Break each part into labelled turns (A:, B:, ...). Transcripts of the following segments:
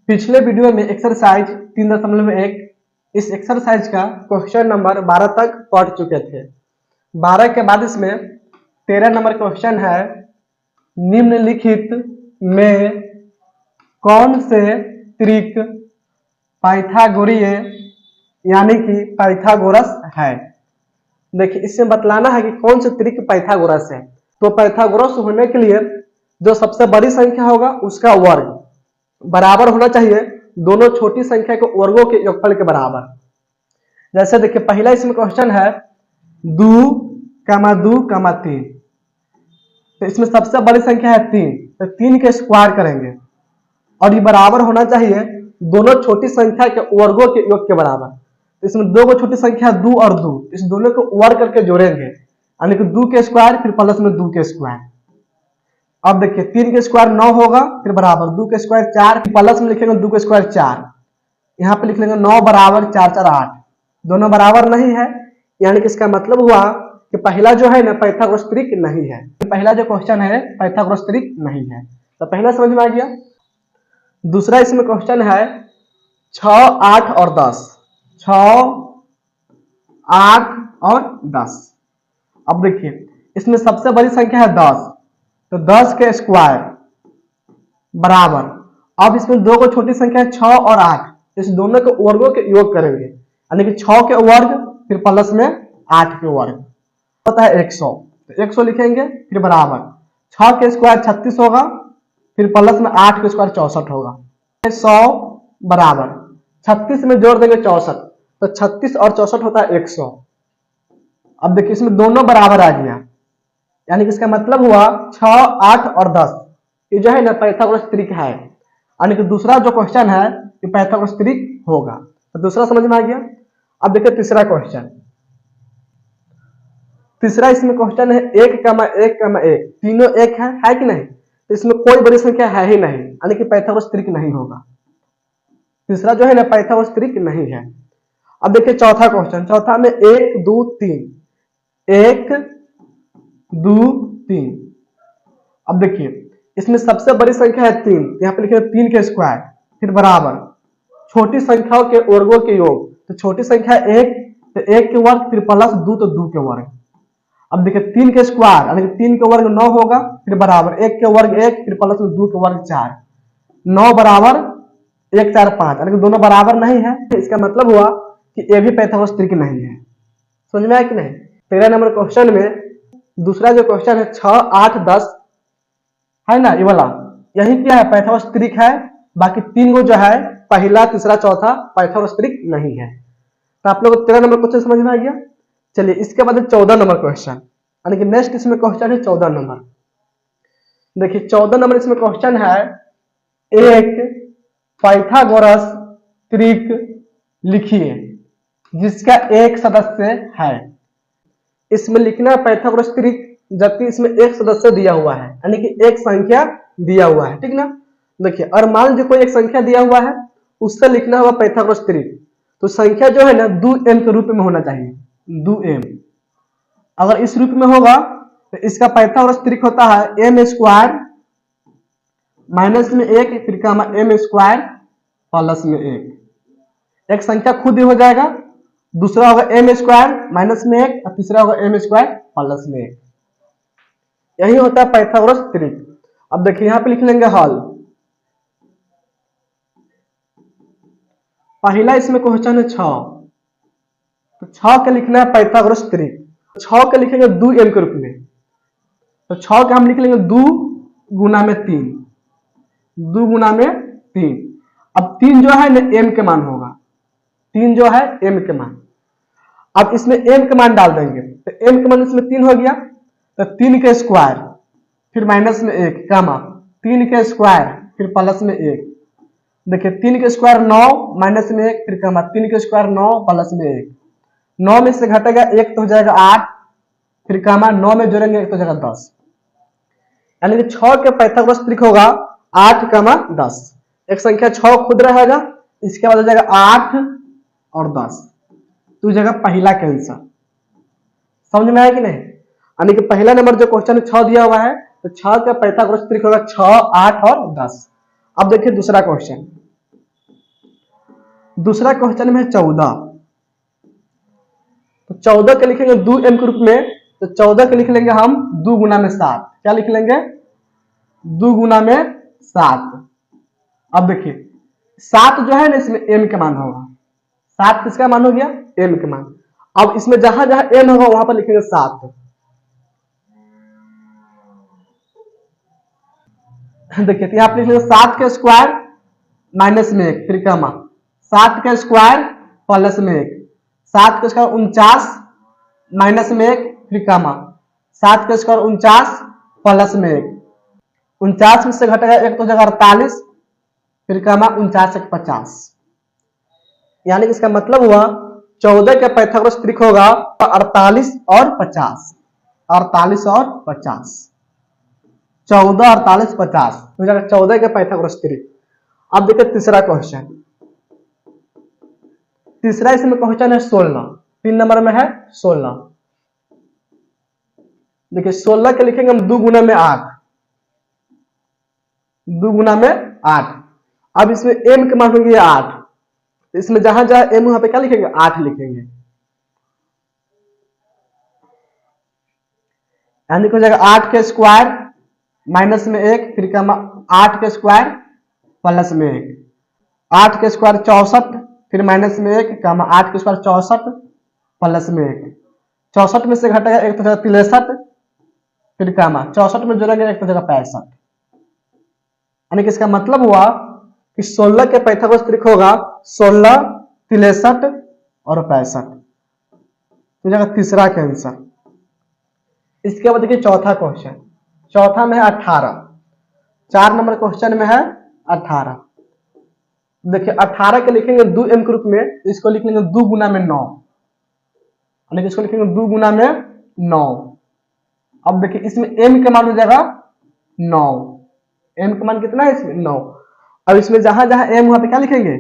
A: पिछले वीडियो में एक्सरसाइज 3.1 इस एक्सरसाइज का क्वेश्चन नंबर 12 तक पढ़ चुके थे। 12 के बाद इसमें 13 नंबर क्वेश्चन है, निम्नलिखित में कौन से त्रिक पाइथागोरीय यानी कि पाइथागोरस है। देखिए, इसमें बतलाना है कि कौन से त्रिक पाइथागोरस है। तो पाइथागोरस होने के लिए जो सबसे बड़ी संख्या होगा उसका वर्ग बराबर होना चाहिए दोनों छोटी संख्या के वर्गों के योगफल के बराबर। जैसे देखिए, पहला इसमें क्वेश्चन है 2, 2, 3। तो इसमें सबसे बड़ी संख्या है 3, तो 3 के स्क्वायर करेंगे और ये बराबर होना चाहिए दोनों छोटी संख्या के वर्गों के योग के बराबर। तो इसमें दो छोटी संख्या 2 और 2, इस दोनों को वर्ग करके जोड़ेंगे यानी कि 2 के स्क्वायर फिर प्लस में 2 के स्क्वायर। अब देखिए, 3 के स्क्वायर 9 होगा, फिर बराबर 2 के स्क्वायर 4, प्लस में लिखेंगे 2 के स्क्वायर 4, यहाँ पे लिख लेंगे 9 बराबर 4 4 8, दोनों बराबर नहीं है, यानी कि इसका मतलब हुआ कि पहला जो है ना पाइथागोरस त्रिक नहीं है। पहला जो क्वेश्चन है पाइथागोरस त्रिक नहीं है, तो पहला समझ में आ गया। दूसरा इसमें क्वेश्चन है 6, 8 और 10। 6, 8 और 10। अब देखिए, इसमें सबसे बड़ी संख्या है 10, तो 10 के स्क्वायर बराबर, अब इसमें दो को छोटी संख्या है 6 और 8, इस दोनों के वर्गों के योग करेंगे यानी कि 6 के वर्ग फिर प्लस में 8 के वर्ग होता है 100, तो 100 लिखेंगे फिर बराबर 6 के स्क्वायर 36 होगा, फिर प्लस में 8 के स्क्वायर 64 होगा। 100 बराबर 36 में जोड़ देंगे 64, तो 36 और 64 होता है 100। अब देखिए, इसमें दोनों बराबर आ गया, यानी कि इसका मतलब हुआ 6, 8 और 10 ये जो है ना पाइथागोरस त्रिक है, यानी कि दूसरा जो क्वेश्चन है ये पाइथागोरस त्रिक होगा। तो दूसरा समझ में आ गया। अब देखिए तीसरा क्वेश्चन। तीसरा इसमें क्वेश्चन है 1, 1, 1, तीनों एक है कि नहीं, तो इसमें कोई बड़ी संख्या है ही नहीं, यानी कि पाइथागोरस त्रिक नहीं होगा। तीसरा जो है ना पाइथागोरस त्रिक नहीं है। अब देखिए चौथा क्वेश्चन। चौथा में 1, 2, 3, 1, 2, 3। अब देखिए, इसमें सबसे बड़ी संख्या है 3, यहाँ पे लिखे 3 के स्क्वायर फिर बराबर छोटी संख्याओं के वर्गों के योग, तो छोटी संख्या 1, तो 1 के वर्ग फिर प्लस 2, तो 2 के वर्ग। अब देखिए 3 के स्क्वायर यानी कि 3 के वर्ग 9 होगा, फिर बराबर 1 के वर्ग 1 फिर प्लस में 2 के वर्ग 4, 9 बराबर 1, 4, 5, यानी कि दोनों बराबर नहीं है। इसका मतलब हुआ कि ये भी पाइथागोरस त्रिक नहीं है। समझ में आया कि नहीं। 13 नंबर क्वेश्चन में दूसरा जो क्वेश्चन है 6, 8, 10 है ना, ये वाला यही क्या है पाइथागोरस त्रिक है। बाकी 3 गो जो है पहला, तीसरा, चौथा पाइथागोरस त्रिक नहीं है। तो आप लोग 13 नंबर क्वेश्चन समझ में आ गया। चलिए इसके बाद 14 नंबर क्वेश्चन, यानी कि नेक्स्ट इसमें क्वेश्चन है 14 नंबर। देखिए 14 नंबर इसमें क्वेश्चन है, एक पाइथागोरस त्रिक लिखिए जिसका एक सदस्य है। इसमें लिखना है पाइथागोरस त्रिक जबकि इसमें एक सदस्य दिया हुआ है, यानी कि एक संख्या दिया हुआ है, ठीक ना। देखिए, और मान लीजिए कोई एक संख्या दिया हुआ है, उससे लिखना होगा पाइथागोरस त्रिक, तो संख्या जो है ना 2m के रूप में होना चाहिए। 2m अगर इस रूप में होगा तो इसका पाइथागोरस त्रिक होता है m स्क्वायर माइनस में 1 फिर का m स्क्वायर प्लस में 1। एक संख्या खुद ही हो जाएगा, दूसरा होगा m स्क्वायर माइनस में 1 और तीसरा होगा m स्क्वायर प्लस में 1। यही होता है पाइथागोरस त्रिक। अब देखिए यहां पे लिख लेंगे हल। पहला इसमें क्वेश्चन है 6, तो 6 के लिखना है पाइथागोरस त्रिक। 6 के लिखेंगे 2m के रूप में, तो 6 के हम लिख लेंगे 2 गुना में 3, 2 गुना में 3। अब 3 जो है ना m के मान होगा, 3 जो है m के मान। अब इसमें m के मान डाल देंगे, तो m के मान इसमें 3 हो गया, तो 3 के स्क्वायर फिर माइनस में 1 कामा 3 के स्क्वायर फिर प्लस में 1। देखिए 3 के स्क्वायर 9 माइनस में 1 फिर कामा 3 के स्क्वायर 9 प्लस में 1। 9 में से घटेगा 1 तो हो जाएगा 8 फिर कामा 9 में जोड़ेंगे 1 तो हो जाएगा 10, यानी कि 6 के पाइथागोरस त्रिक होगा 8, 10। एक संख्या 6 खुद रहेगा, इसके बाद हो जाएगा 8 और 10, तो जगह पहला कैंसर। समझ में आया कि नहीं। यानी कि पहला नंबर जो क्वेश्चन 6 दिया हुआ है, तो 6 का पाइथागोरस त्रिक होगा 6, 8 और 10। अब देखिए दूसरा क्वेश्चन। दूसरा क्वेश्चन में है 14, तो 14 के लिखेंगे 2m के रूप में, तो 14 के लिख लेंगे हम 2 गुना में 7। क्या लिख लेंगे? 2 गुना में 7। अब देखिए 7 जो है ना इसमें m का मान होगा। 7 किसका मान हो गया? m का मान। अब इसमें जहां जहां m होगा वहां पर लिखेंगे 7। देखिए तो यहाँ पर लिख लेंगे 7 के स्क्वायर माइनस में 1 फिर कमा 7 का स्क्वायर प्लस में 1, 7 का स्क्वायर 49 माइनस में 1 फिर कमा 7 का स्क्वायर 49 प्लस में 1, 49 में से घटेगा 1 तो जगह 48 फिर कमा 49 एक 50। यानी कि इसका मतलब हुआ 14 का पाइथागोरस त्रिक होगा 48 और 50, 48 और 50, 14 48 50 तो जाएगा 14 का पाइथागोरस त्रिक। अब देखिए तीसरा क्वेश्चन, तीसरा इसमें क्वेश्चन है 16, 3 नंबर में है 16। देखिए 16 के लिखेंगे हम 2 गुना में 8, 2 गुना में 8। अब इसमें m के मान होंगे 8, इसमें जहां जहां m वहां पे क्या लिखेंगे? 8 लिखेंगे। यानी कि हो जाएगा 8 के स्क्वायर माइनस में 1 फिर का 8 के स्क्वायर प्लस में 1, 8 के स्क्वायर 64 फिर माइनस में 1 का 8 के स्क्वायर 64 प्लस में 1, 64 में से घटेगा 1 तो जगह 63 फिर का 64 में जोड़ेंगे 1 तो जगह 65। यानी कि इसका मतलब हुआ कि 16 के पाइथागोरस त्रिक होगा 16 63 और 65, तो जगह तीसरा का आंसर। इसके बाद देखिए चौथा क्वेश्चन, चौथा में है 18, 4 नंबर क्वेश्चन में है 18। देखिए 18 के लिखेंगे 2m के रूप में, इसको लिख लेंगे 2 गुना में 9, यानी कि इसको लिखेंगे 2 गुना में 9। अब देखिए इसमें m का मान हो जाएगा 9, m का मान कितना है इसमें? 9। अब इसमें जहां जहां m वहां पे क्या लिखेंगे?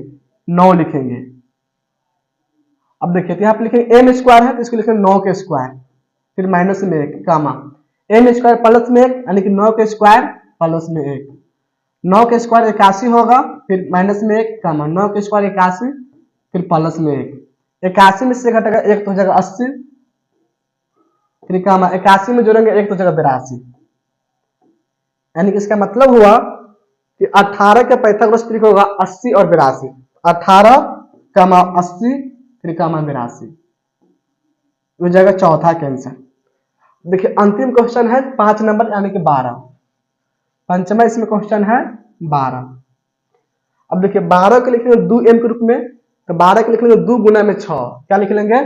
A: 9 लिखेंगे। अब देखिए तो यहाँ पे लिखेंगे m स्क्वायर है तो इसको लिखेंगे 9 के स्क्वायर फिर माइनस में 1 कामा m स्क्वायर प्लस में 1 यानी कि 9 के स्क्वायर प्लस में 1, 9 के स्क्वायर 81 होगा फिर माइनस में 1 कामा 9 के स्क्वायर 81 फिर प्लस में 1, 81 में से घटेगा 1 तो हो जाएगा 80 फिर कामा 81 में जोड़ेंगे 1 तो जगह 82। यानी कि इसका मतलब हुआ कि 18 का पाइथागोरस त्रिक होगा 80 और 82, 18 कामा 80 फिर कामा 82, हो जाएगा चौथा का आंसर। देखिए अंतिम क्वेश्चन है 5 नंबर यानी कि 12, पंचमा इसमें क्वेश्चन है 12। अब देखिए 12 के लिखेंगे 2m के रूप में, तो 12 के लिख लेंगे 2 गुना में 6। क्या लिख लेंगे?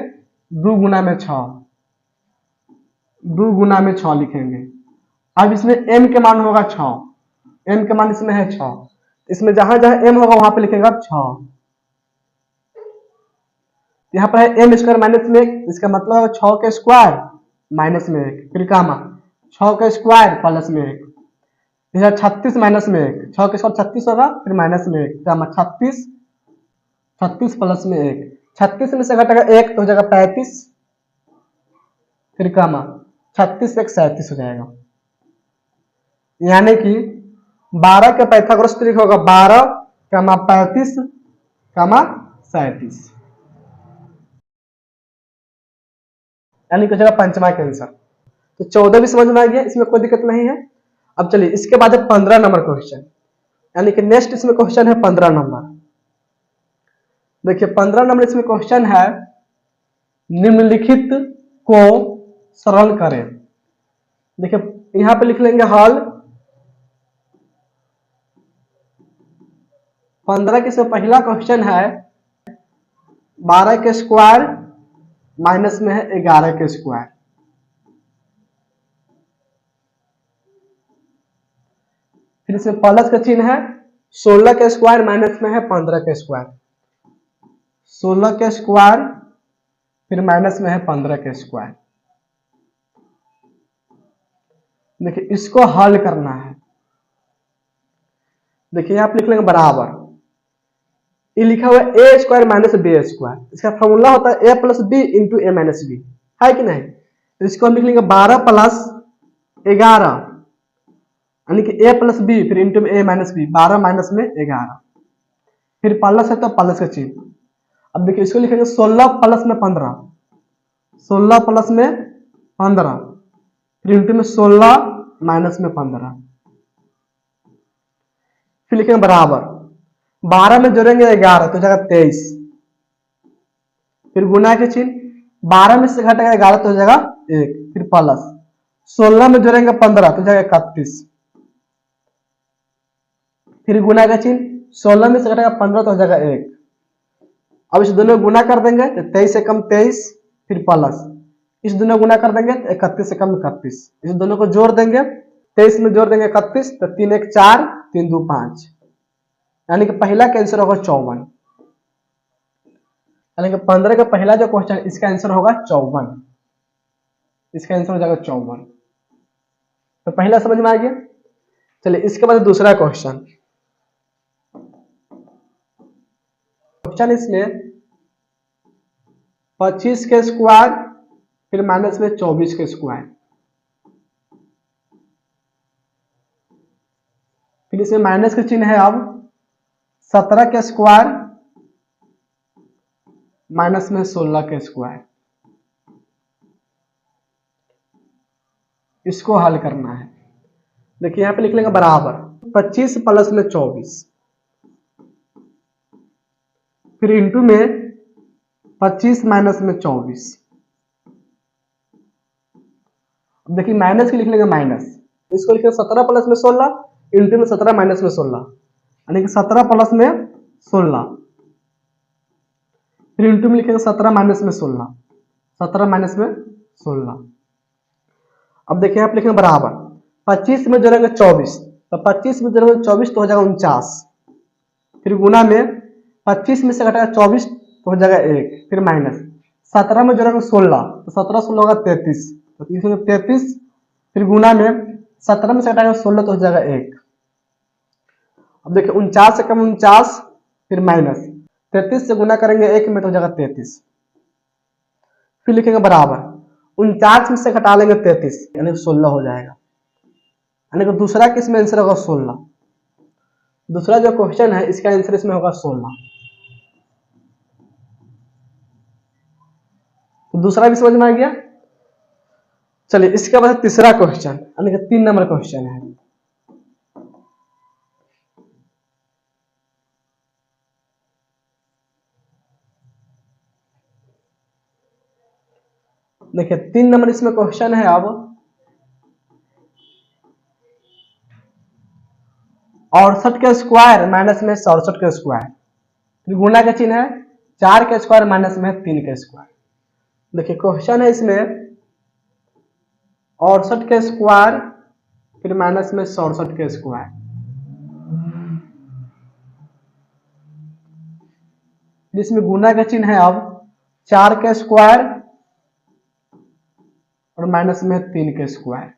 A: 2 गुना में 6, 2 गुना में 6 लिखेंगे। अब इसमें m के मान होगा 6, m के मान इसमें है 6, इसमें जहां जहां m होगा वहां पे लिखेगा 6। यहाँ पर है m स्क्वायर माइनस में 1, इसका मतलब है 6 के स्क्वायर माइनस में 1 फिर कामा 6 का स्क्वायर प्लस में 1, 36 माइनस में 1, 6 के स्क्वायर 36 होगा फिर माइनस में 1 कामा 36, 36 प्लस में 1, 36 में से घटेगा 1 तो हो जाएगा 35 फिर कामा 36 एक 37 हो जाएगा। यानी कि 12 का पाइथागोरस त्रिक होगा 12 कामा 35 कामा 37, यानी कि हो जाएगा पंचमा का आंसर। तो 14 भी समझ में आ गया, इसमें कोई दिक्कत नहीं है। अब चलिए इसके बाद है 15 नंबर क्वेश्चन, यानी कि नेक्स्ट इसमें क्वेश्चन है 15 नंबर। देखिए 15 नंबर इसमें क्वेश्चन है निम्नलिखित को सरल करें। देखिए यहां पे लिख लेंगे हल 15 के से पहला क्वेश्चन है 12 के स्क्वायर माइनस में है 11 के स्क्वायर, फिर इसमें प्लस का चिन्ह है 16 के स्क्वायर माइनस में है 15 के स्क्वायर, 16 के स्क्वायर फिर माइनस में है 15 के स्क्वायर। देखिए इसको हल करना है। देखिए यहां पे लिख लेंगे बराबर, ये लिखा हुआ है ए स्क्वायर माइनस बी स्क्वायर, इसका फॉर्मूला होता है ए प्लस बी इंटू ए माइनस बी, है कि नहीं? तो इसको हम लिख लेंगे 12 प्लस 11 यानी कि ए प्लस बी फिर इंटू ए माइनस बी, 12 माइनस में 11 फिर प्लस है तो प्लस का चिन्ह, अब देखिए इसको लिखेंगे 16 प्लस में 15, 16 प्लस में 15, फिर इंटू में 16 माइनस में 15, फिर लिखेंगे बराबर 12 में जोड़ेंगे 11 तो जाएगा 23, फिर गुना के चिन्ह 12 में से घटेगा 11 तो हो जाएगा 1, फिर प्लस 16 में जोड़ेंगे 15 तो जाएगा 31, फिर गुना का चिन्ह 16 में से घटेगा 15 तो हो जाएगा 1। अब इस दोनों गुना कर देंगे तो 23 से कम 23, फिर प्लस इस दोनों गुना कर देंगे तो 31 से कम 31, इस दोनों को जोड़ देंगे 23 में जोड़ देंगे 31 तो 3 1 4 3 2 5, यानी कि पहला का आंसर होगा 54, यानी कि 15 का पहला जो क्वेश्चन इसका आंसर होगा 54, इसका आंसर हो जाएगा 54। तो पहला समझ में आ गया। चलिए इसके बाद दूसरा क्वेश्चन, क्वेश्चन इसमें 25 के स्क्वायर फिर माइनस में 24 के स्क्वायर, फिर इसमें माइनस का चिन्ह है। अब 17 के स्क्वायर माइनस में 16 के स्क्वायर, इसको हल करना है। देखिए यहां पे लिख लेंगे बराबर 25 प्लस में 24, फिर इंटू में 25 माइनस में 24। अब देखिए माइनस के लिख लेंगे माइनस, इसको लिखेंगे 17 प्लस में 16 इंटू में 17 माइनस में 16, यानी कि 17 प्लस में 16, फिर इंटू में लिखेंगे 17 माइनस में 16, 17 माइनस में 16। अब देखिए आप लिखेंगे बराबर 25 में जोड़ेंगे 24 तो 25 में जोड़ेंगे 24 तो हो जाएगा 49, फिर गुना में 25 में से घटाएगा 24 तो हो जाएगा 1, फिर माइनस 17 में जोड़ेंगे 16 तो 17 16 होगा 33, तो 33, फिर गुना में 17 में से घटाएगा 16 तो हो जाएगा 1। अब देखिए 49 से कम 49, फिर माइनस 33 से गुना करेंगे 1 में तो हो जाएगा 33, फिर लिखेंगे बराबर 49 में से घटा लेंगे 33 यानी 16 हो जाएगा, यानी कि दूसरा किसमें आंसर होगा 16, दूसरा जो क्वेश्चन है इसका आंसर इसमें होगा 16। तो दूसरा भी समझ में आ गया। चलिए इसके बाद तीसरा क्वेश्चन, यानी कि 3 नंबर क्वेश्चन है। देखिए 3 नंबर इसमें क्वेश्चन है। अब 68 के स्क्वायर माइनस में 67 के स्क्वायर, फिर गुना का चिन्ह है 4 के स्क्वायर माइनस में 3 के स्क्वायर। देखिए क्वेश्चन है इसमें 68 के स्क्वायर फिर माइनस में 67 के स्क्वायर, जिसमें गुना का चिन्ह है अब 4 के स्क्वायर और माइनस में 3 के स्क्वायर।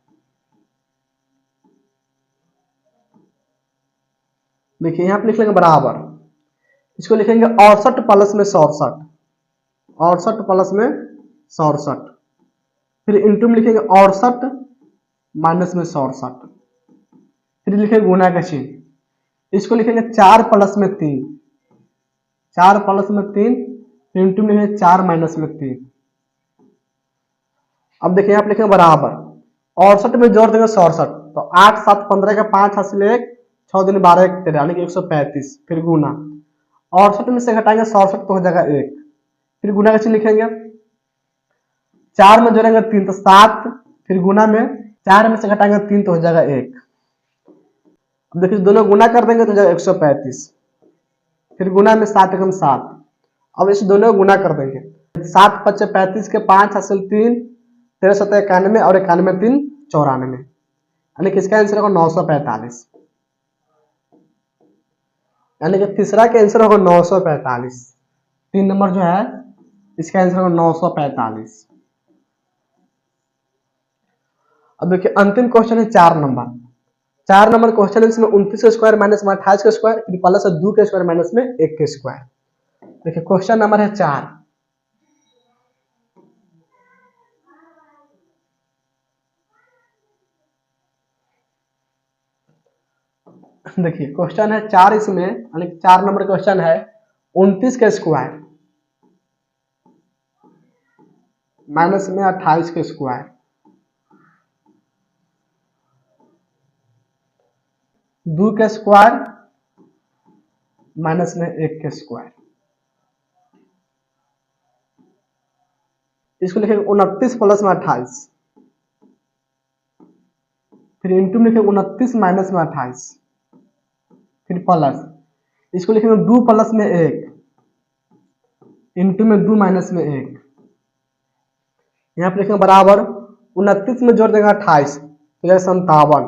A: देखिए यहां पे लिख लेंगे बराबर, इसको लिखेंगे 68 प्लस में 67, 68 प्लस में 67, फिर इंटू में लिखेंगे 68 माइनस में 67, फिर लिखेंगे गुना का चिन्ह, इसको लिखेंगे 4 प्लस में 3, 4 प्लस में 3, फिर इंटू में लिखेंगे 4 माइनस में 3। अब देखिए यहाँ पे लिखेंगे बराबर 68 में जोड़ देंगे 67 तो 8 7 15 का 5 हासिल 1 6 दिन 12 1 13 यानी कि 135, फिर गुना 68 में से घटाएंगे 67 तो हो जाएगा 1, फिर गुना का चिन्ह लिखेंगे 4 में जोड़ेंगे 3 तो 7, फिर गुना में 4 में से घटाएंगे 3 तो हो जाएगा 1। अब देखिए दोनों गुना कर देंगे तो हो जाएगा 135, फिर गुना में 7 एकम 7। अब इस दोनों गुना कर देंगे 7 5 35 के 5 हासिल 3 13 7 91 और 91 3 94, यानी कि इसका आंसर होगा 945, यानी कि तीसरा का आंसर होगा 945। 3 नंबर जो है इसका आंसर होगा 945। अब देखिए अंतिम क्वेश्चन है 4 नंबर। 4 नंबर क्वेश्चन है इसमें 29 के स्क्वायर माइनस में 28 के स्क्वायर फिर प्लस 2 के स्क्वायर माइनस में 1 के स्क्वायर। देखिए क्वेश्चन नंबर है 4। देखिए क्वेश्चन है 4, इसमें यानी 4 नंबर क्वेश्चन है 29 के स्क्वायर माइनस में 28 के स्क्वायर, 2 के स्क्वायर माइनस में 1 के स्क्वायर। इसको लिखेंगे 29 प्लस में 28, फिर इंटू में लिखेंगे 29 माइनस में 28, फिर प्लस, इसको लिखेंगे 2 प्लस में 1 इंटू में 2 माइनस में 1, यहाँ पे लिखेंगे बराबर 29 में जोड़ देंगे 28 तो जाएगा 57,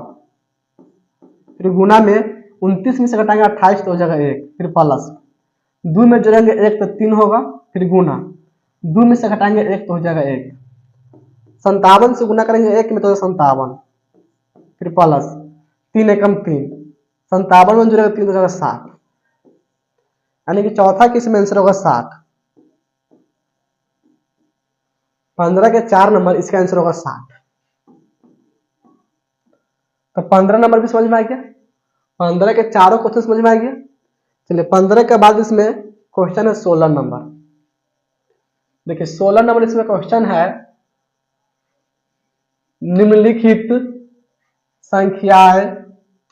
A: फिर गुना में 29 में से घटाएंगे 28 तो हो जाएगा 1, फिर प्लस 2 में जोड़ेंगे 1 तो 3 होगा, फिर गुना 2 में से घटाएंगे 1 तो हो जाएगा 1, 57 से गुना करेंगे 1 में तो 57, फिर प्लस 3 एकम 3, 57 में जोड़ेगा 3 तो हो जाएगा 60, यानी कि चौथा किस में आंसर होगा 60। 15 के 4 नंबर, इसका आंसर होगा 60। तो 15 नंबर भी समझ में आ गया, 15 के चारों क्वेश्चन समझ में आ गया। चलिए 15 के बाद इसमें क्वेश्चन है 16 नंबर। देखिए 16 नंबर इसमें क्वेश्चन है, निम्नलिखित संख्याएं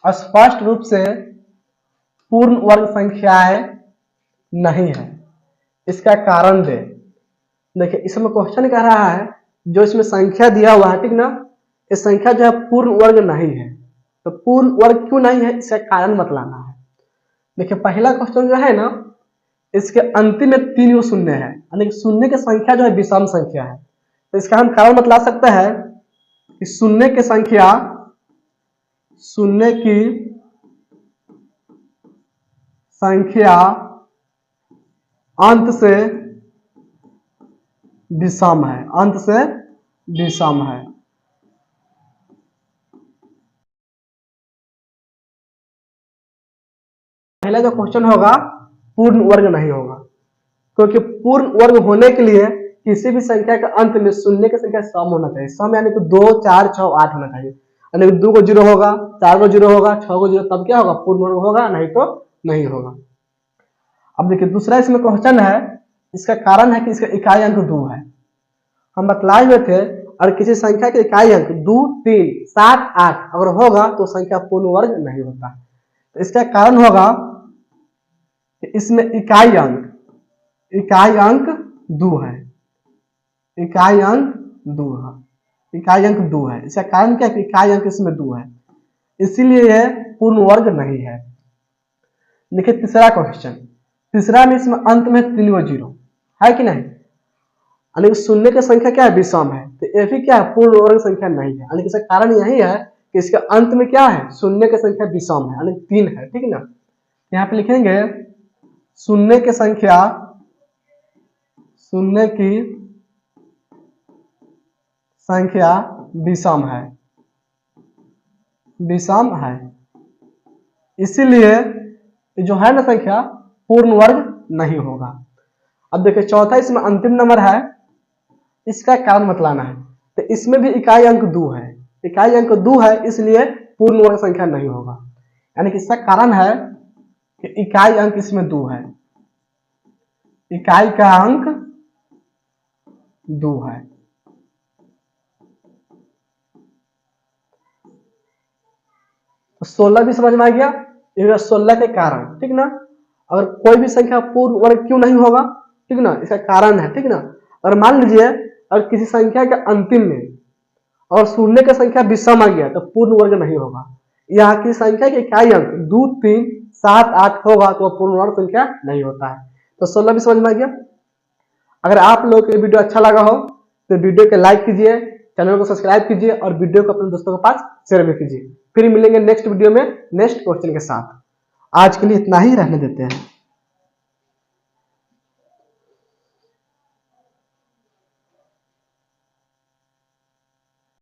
A: स्पष्ट रूप से पूर्ण वर्ग संख्याएं नहीं है, इसका कारण दे। देखिए इसमें क्वेश्चन कह रहा है जो इसमें संख्या दिया हुआ है, ठीक ना, ये संख्या जो है पूर्ण वर्ग नहीं है, तो पूर्ण वर्ग क्यों नहीं है इसका कारण बतलाना है। देखिए पहला क्वेश्चन जो है ना, इसके अंतिम में 3 शून्य है, यानी कि शून्य की संख्या जो है विषम संख्या है, तो इसका हम कारण बतला सकते हैं कि शून्य की संख्या, शून्य की संख्या अंत से विषम है, अंत से विषम है। पहला जो क्वेश्चन होगा पूर्ण वर्ग नहीं होगा, क्योंकि पूर्ण वर्ग होने के लिए किसी भी संख्या के अंत में शून्य की संख्या सम होना चाहिए। सम यानी कि 2, 4, 6, 8 होना चाहिए, यानी कि 2 को 0 होगा, 4 को 0 होगा, 6 को 0, तब क्या होगा, पूर्ण वर्ग होगा, नहीं तो नहीं होगा। अब देखिए दूसरा इसमें क्वेश्चन है, इसका कारण है कि इसका इकाई अंक 2 है। हम बतलाए हुए थे, और किसी संख्या के इकाई अंक 2, 3, 7, 8 अगर होगा तो संख्या पूर्ण वर्ग नहीं होता। तो इसका कारण होगा कि इसमें इकाई अंक 2 है, इकाई अंक 2 है, इकाई अंक 2 है। इसका कारण क्या है कि इकाई अंक इसमें 2 है, इसीलिए यह पूर्ण वर्ग नहीं है। देखिए तीसरा क्वेश्चन, तीसरा में इसमें अंत में 3 0 है कि नहीं, यानी कि शून्य की संख्या क्या है, विषम है, तो ये भी क्या है, पूर्ण वर्ग संख्या नहीं है। यानी कि इसका कारण यही है कि इसके अंत में क्या है, शून्य की संख्या विषम है, यानी 3 है, ठीक है ना। यहाँ पे लिखेंगे शून्य की संख्या, शून्य की संख्या विषम है, विषम है, इसीलिए जो है ना संख्या पूर्ण वर्ग नहीं होगा। अब देखिए चौथा इसमें अंतिम नंबर है, इसका कारण बतलाना है, तो इसमें भी इकाई अंक 2 है, इकाई अंक 2 है, इसलिए पूर्ण वर्ग संख्या नहीं होगा। यानी कि इसका कारण है कि इकाई अंक इसमें 2 है, इकाई का अंक 2 है। तो 16 भी समझ में आ गया, ये 16 के कारण, ठीक ना। अगर कोई भी संख्या पूर्ण वर्ग क्यों नहीं होगा, ठीक ना, इसका कारण है, ठीक ना। और मान लीजिए अगर किसी संख्या के अंतिम में और शून्य की संख्या विषम आ गया तो पूर्ण वर्ग नहीं होगा। यहाँ की संख्या के इकाई अंक 2, 3, 7, 8 होगा तो पूर्ण वर्ग संख्या नहीं होता है। तो 16 भी समझ में आ गया। अगर आप लोग को ये वीडियो अच्छा लगा हो तो वीडियो को लाइक कीजिए, चैनल को सब्सक्राइब कीजिए और वीडियो को अपने दोस्तों के पास शेयर भी कीजिए। फिर मिलेंगे नेक्स्ट वीडियो में नेक्स्ट क्वेश्चन के साथ। आज के लिए इतना ही रहने देते हैं।